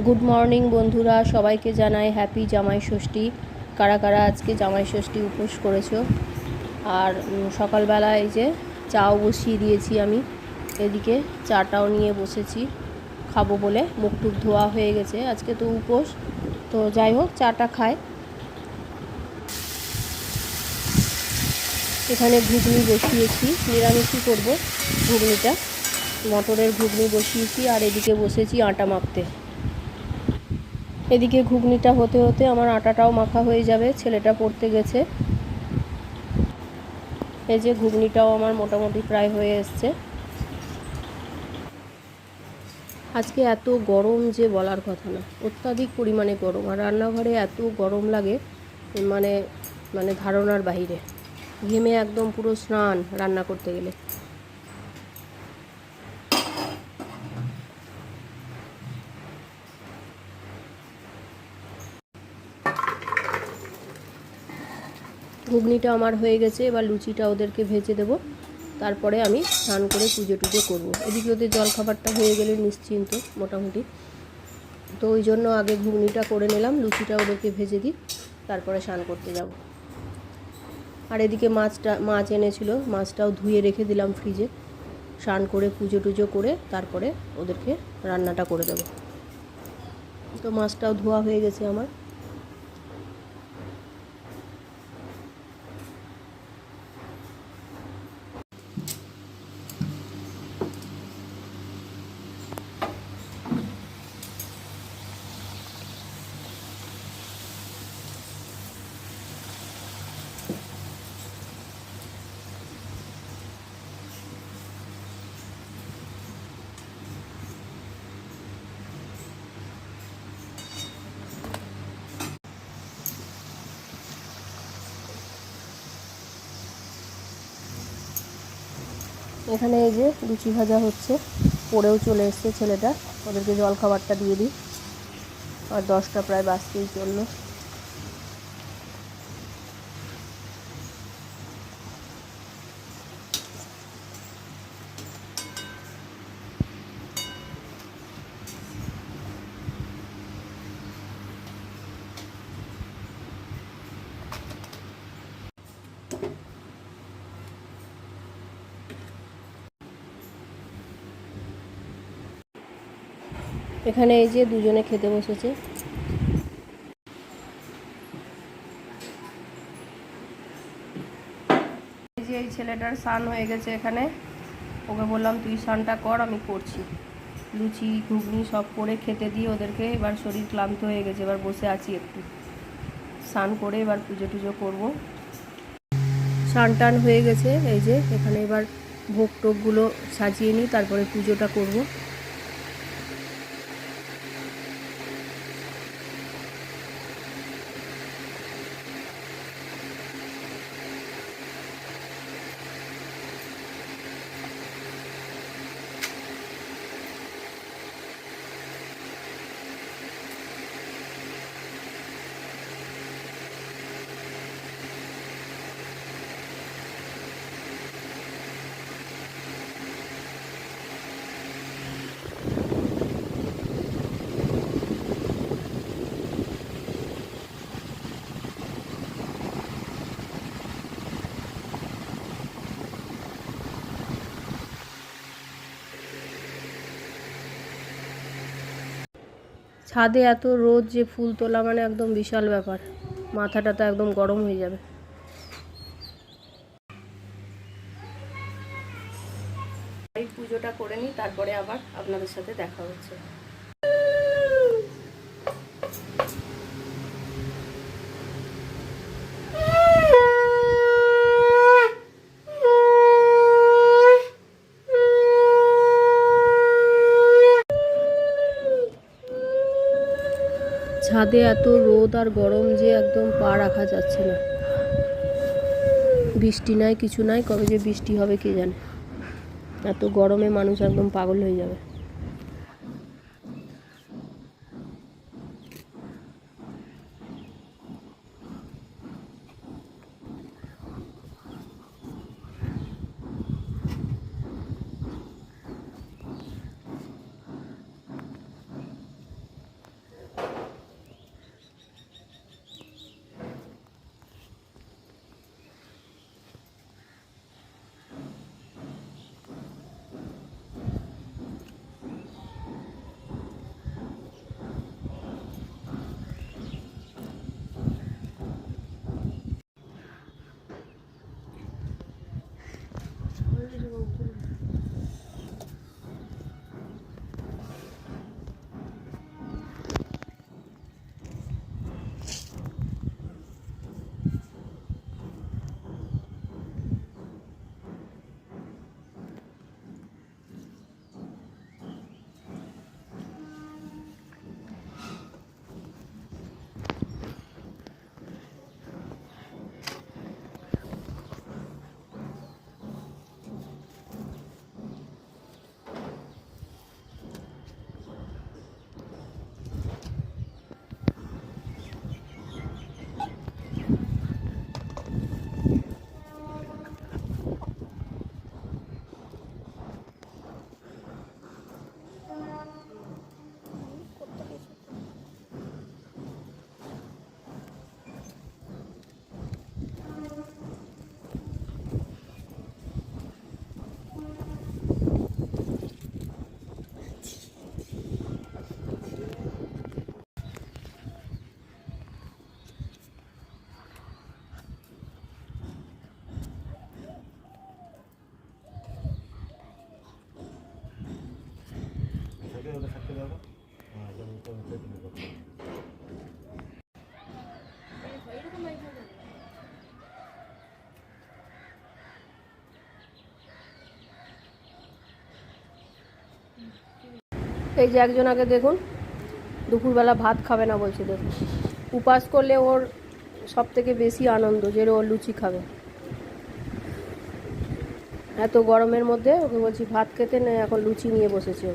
Good morning বন্ধুরা, সবাইকে জানাই হ্যাপি জামাই ষষ্ঠী। কারা কারা আজকে জামাই ষষ্ঠী উপোস করেছো? আর সকালবেলা এই যে চাও বসিয়ে দিয়েছি আমি, এদিকে চাটাও নিয়ে বসেছি খাবো বলে। মুখ টুক ধোয়া হয়ে গেছে, আজকে তো উপোস, তো যাই হোক চাটা খায়। এখানে ঘুগনি বসিয়েছি, নিরামিষই করব ঘুগনিটা, মটরের ঘুগনি বসিয়েছি। আর এদিকে বসেছি আটা মাখতে। এদিকে ঘুগনিটা হতে হতে আমার আটাটাও মাখা হয়ে যাবে, ছেলেটা পড়তে গেছে। এই যে ঘুগনিটাও আমার মোটামুটি প্রায় হয়ে এসছে। আজকে এত গরম যে বলার কথা না, অত্যাধিক পরিমাণে গরম। আর রান্নাঘরে এত গরম লাগে, মানে মানে ধারণার বাইরে। ঘেমে একদম পুরো স্নান রান্না করতে গেলে। ঘুগনিটা আমার হয়ে গেছে, এবার লুচিটা ওদেরকে ভেজে দেবো, তারপরে আমি স্নান করে পুজো টুজো করবো। এদিকে ওদের জলখাবারটা হয়ে গেলে নিশ্চিন্ত মোটামুটি, তো ওই জন্য আগে ঘুগনিটা করে নিলাম, লুচিটা ওদেরকে ভেজে দিই, তারপরে স্নান করতে যাব। আর এদিকে মাছ এনেছিল, মাছটাও ধুয়ে রেখে দিলাম ফ্রিজে। স্নান করে পুজো টুজো করে তারপরে ওদেরকে রান্নাটা করে দেবো। তো মাছটাও ধোয়া হয়ে গেছে আমার। এখানে এই যে লুচি ভাজা হচ্ছে, পড়েও চলে এসছে ছেলেটা, ওদেরকে জল খাবারটা দিয়ে দিই। আর 10টা প্রায় বাজতেই চললো। এখানে এই যে দুজনে খেতে বসেছে। এই যে এই ছেলেটার স্নান হয়ে গেছে, এখানে ওকে বললাম তুই স্নানটা কর, আমি করছি। লুচি ঘুগনি সব করে খেতে দিয়ে ওদেরকে, এবার শরীর ক্লান্ত হয়ে গেছে, এবার বসে আছি একটু, স্নান করে এবার পুজো টুজো করবো। স্নান টান হয়ে গেছে, এই যে এখানে এবার ভোগ টোকগুলো সাজিয়ে নিই, তারপরে পুজোটা করব। ছাদে এত রোদ যে ফুল তোলা মানে একদম বিশাল ব্যাপার, মাথাটা তো একদম গরম হয়ে যাবে। এই পুজোটা করে নিই, তারপরে আবার আপনাদের সাথে দেখা হচ্ছে। ছাদে এত রোদ আর গরম যে একদম পা রাখা যাচ্ছে না। বৃষ্টি নাই, কিছু নাই, কবে যে বৃষ্টি হবে কে জানে। এত গরমে মানুষ একদম পাগল হয়ে যাবে। এই যে একজন আগে দেখুন দুপুরবেলা ভাত খাবে না বলছে, দেখুন উপাস করলে ওর সব থেকে বেশি আনন্দ যে ও লুচি খাবে। এত গরমের মধ্যে ওকে বলছি ভাত খেতে, না এখন লুচি নিয়ে বসেছে।